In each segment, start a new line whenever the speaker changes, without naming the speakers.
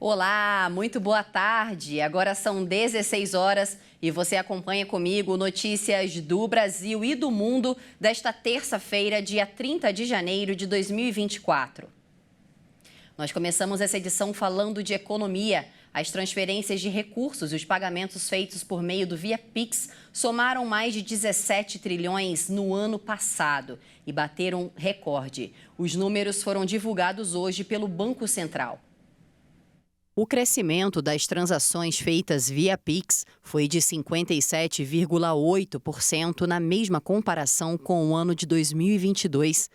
Olá, muito boa tarde. Agora são 16 horas e você acompanha comigo notícias do Brasil e do mundo desta terça-feira, dia 30 de janeiro de 2024. Nós começamos essa edição falando de economia. As transferências de recursos e os pagamentos feitos por meio do Via Pix somaram mais de 17 trilhões no ano passado e bateram recorde. Os números foram divulgados hoje pelo Banco Central. O crescimento das transações feitas via Pix foi de 57,8% na mesma comparação com o ano de 2022.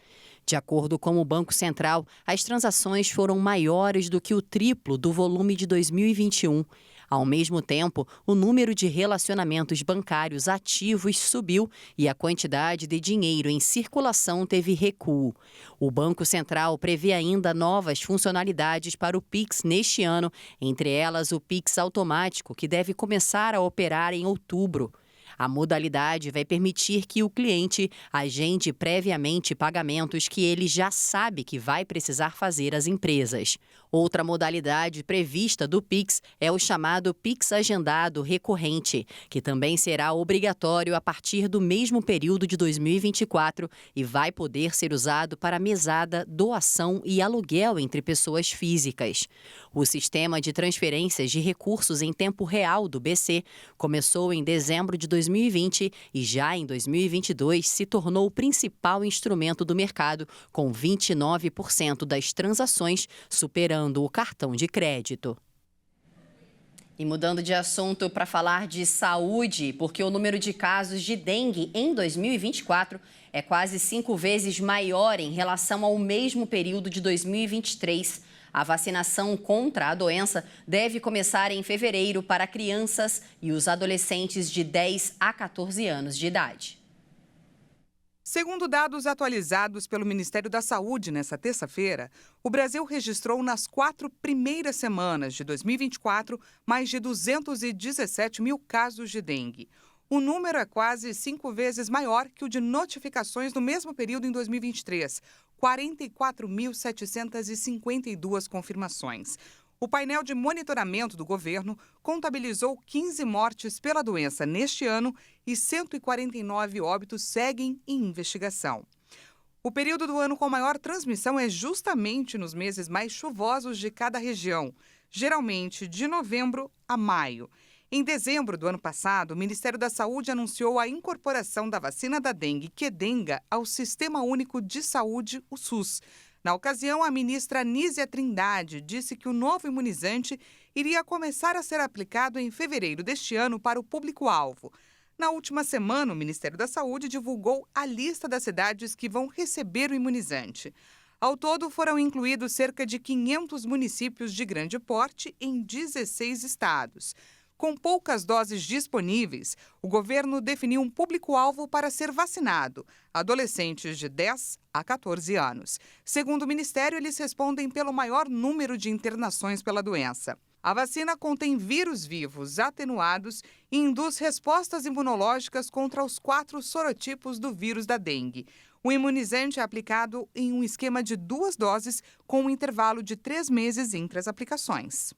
De acordo com o Banco Central, as transações foram maiores do que o triplo do volume de 2021. Ao mesmo tempo, o número de relacionamentos bancários ativos subiu e a quantidade de dinheiro em circulação teve recuo. O Banco Central prevê ainda novas funcionalidades para o Pix neste ano, entre elas o Pix automático, que deve começar a operar em outubro. A modalidade vai permitir que o cliente agende previamente pagamentos que ele já sabe que vai precisar fazer às empresas. Outra modalidade prevista do Pix é o chamado Pix Agendado Recorrente, que também será obrigatório a partir do mesmo período de 2024 e vai poder ser usado para mesada, doação e aluguel entre pessoas físicas. O sistema de transferências de recursos em tempo real do BC começou em dezembro de 2020 e já em 2022 se tornou o principal instrumento do mercado, com 29% das transações superando o cartão de crédito. E mudando de assunto para falar de saúde, porque o número de casos de dengue em 2024 é quase 5 vezes maior em relação ao mesmo período de 2023. A vacinação contra a doença deve começar em fevereiro para crianças e os adolescentes de 10 a 14 anos de idade.
Segundo dados atualizados pelo Ministério da Saúde nesta terça-feira, o Brasil registrou nas 4 primeiras semanas de 2024 mais de 217 mil casos de dengue. O número é quase 5 vezes maior que o de notificações no mesmo período em 2023, 44.752 confirmações. O painel de monitoramento do governo contabilizou 15 mortes pela doença neste ano e 149 óbitos seguem em investigação. O período do ano com maior transmissão é justamente nos meses mais chuvosos de cada região, geralmente de novembro a maio. Em dezembro do ano passado, o Ministério da Saúde anunciou a incorporação da vacina da dengue Qdenga ao Sistema Único de Saúde, o SUS. Na ocasião, a ministra Nízia Trindade disse que o novo imunizante iria começar a ser aplicado em fevereiro deste ano para o público-alvo. Na última semana, o Ministério da Saúde divulgou a lista das cidades que vão receber o imunizante. Ao todo, foram incluídos cerca de 500 municípios de grande porte em 16 estados. Com poucas doses disponíveis, o governo definiu um público-alvo para ser vacinado, adolescentes de 10 a 14 anos. Segundo o Ministério, eles respondem pelo maior número de internações pela doença. A vacina contém vírus vivos atenuados e induz respostas imunológicas contra os 4 sorotipos do vírus da dengue. O imunizante é aplicado em um esquema de 2 doses, com um intervalo de 3 meses entre as aplicações.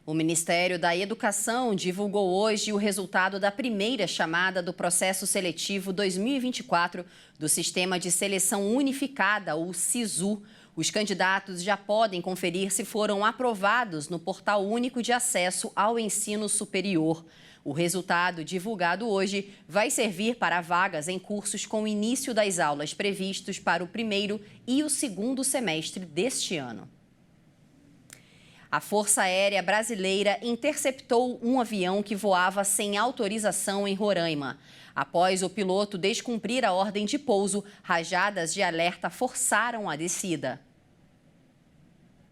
O Ministério da Educação divulgou hoje o resultado da primeira chamada do processo seletivo 2024 do Sistema de Seleção Unificada, o SISU. Os candidatos já podem conferir se foram aprovados no Portal Único de Acesso ao Ensino Superior. O resultado divulgado hoje vai servir para vagas em cursos com início das aulas previstos para o primeiro e o segundo semestre deste ano. A Força Aérea Brasileira interceptou um avião que voava sem autorização em Roraima. Após o piloto descumprir a ordem de pouso, rajadas de alerta forçaram a descida.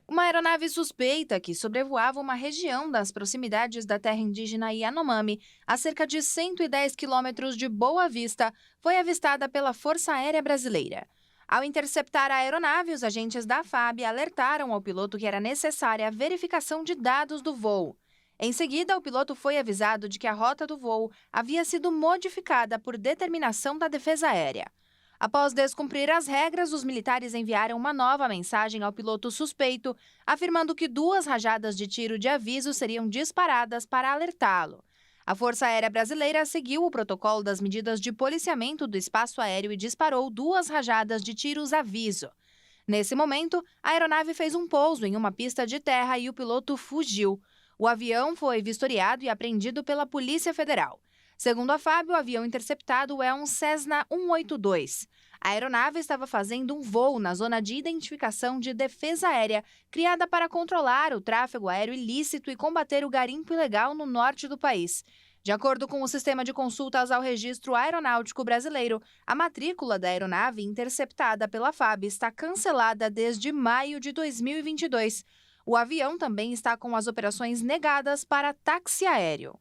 Uma aeronave suspeita que sobrevoava uma região das proximidades da terra indígena Yanomami, a cerca de 110 quilômetros de Boa Vista, foi avistada pela Força Aérea Brasileira. Ao interceptar a aeronave, os agentes da FAB alertaram ao piloto que era necessária a verificação de dados do voo. Em seguida, o piloto foi avisado de que a rota do voo havia sido modificada por determinação da Defesa Aérea. Após descumprir as regras, os militares enviaram uma nova mensagem ao piloto suspeito, afirmando que 2 rajadas de tiro de aviso seriam disparadas para alertá-lo. A Força Aérea Brasileira seguiu o protocolo das medidas de policiamento do espaço aéreo e disparou 2 rajadas de tiros aviso. Nesse momento, a aeronave fez um pouso em uma pista de terra e o piloto fugiu. O avião foi vistoriado e apreendido pela Polícia Federal. Segundo a FAB, o avião interceptado é um Cessna 182. A aeronave estava fazendo um voo na zona de identificação de defesa aérea, criada para controlar o tráfego aéreo ilícito e combater o garimpo ilegal no norte do país. De acordo com o Sistema de Consultas ao Registro Aeronáutico Brasileiro, a matrícula da aeronave interceptada pela FAB está cancelada desde maio de 2022. O avião também está com as operações negadas para táxi aéreo.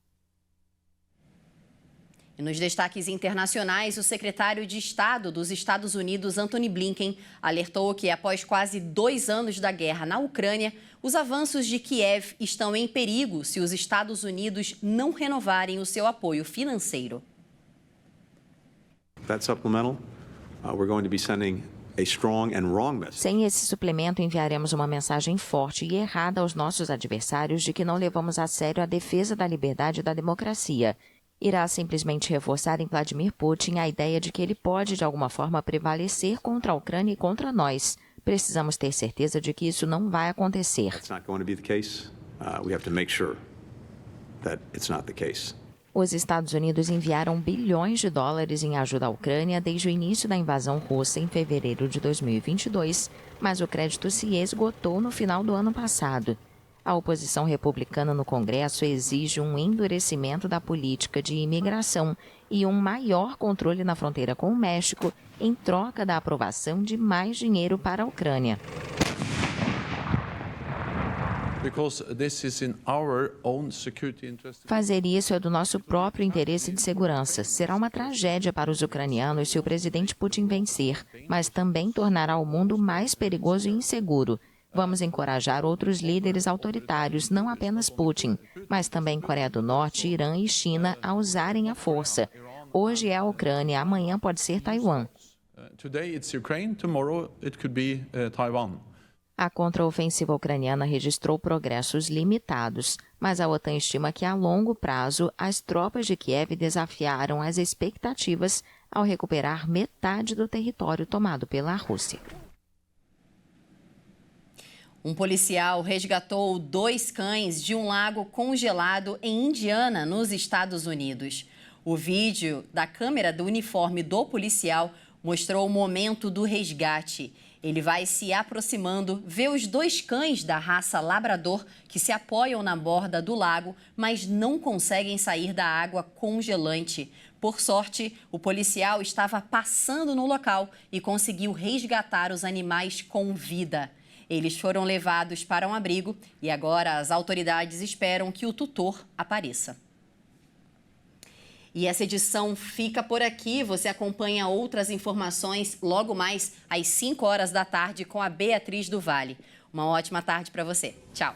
E nos destaques internacionais, o secretário de Estado dos Estados Unidos, Antony Blinken, alertou que após quase 2 anos da guerra na Ucrânia, os avanços de Kiev estão em perigo se os Estados Unidos não renovarem o seu apoio financeiro.
That supplemental, we're going to be sending a strong and wrong message.
Sem esse suplemento, enviaremos uma mensagem forte e errada aos nossos adversários de que não levamos a sério a defesa da liberdade e da democracia. Irá simplesmente reforçar em Vladimir Putin a ideia de que ele pode, de alguma forma, prevalecer contra a Ucrânia e contra nós. Precisamos ter certeza de que isso não vai acontecer.
It's not going to be the case. We have to make sure that it's not the case.
Os Estados Unidos enviaram bilhões de dólares em ajuda à Ucrânia desde o início da invasão russa em fevereiro de 2022, mas o crédito se esgotou no final do ano passado. A oposição republicana no Congresso exige um endurecimento da política de imigração e um maior controle na fronteira com o México em troca da aprovação de mais dinheiro para a Ucrânia. Fazer isso é do nosso próprio interesse de segurança. Será uma tragédia para os ucranianos se o presidente Putin vencer, mas também tornará o mundo mais perigoso e inseguro. Vamos encorajar outros líderes autoritários, não apenas Putin, mas também Coreia do Norte, Irã e China a usarem a força. Hoje é a Ucrânia, amanhã pode ser Taiwan. A contraofensiva ucraniana registrou progressos limitados, mas a OTAN estima que a longo prazo as tropas de Kiev desafiaram as expectativas ao recuperar metade do território tomado pela Rússia.
Um policial resgatou 2 cães de um lago congelado em Indiana, nos Estados Unidos. O vídeo da câmera do uniforme do policial mostrou o momento do resgate. Ele vai se aproximando, vê os 2 cães da raça labrador que se apoiam na borda do lago, mas não conseguem sair da água congelante. Por sorte, o policial estava passando no local e conseguiu resgatar os animais com vida. Eles foram levados para um abrigo e agora as autoridades esperam que o tutor apareça. E essa edição fica por aqui. Você acompanha outras informações logo mais às 5 horas da tarde com a Beatriz do Vale. Uma ótima tarde para você. Tchau.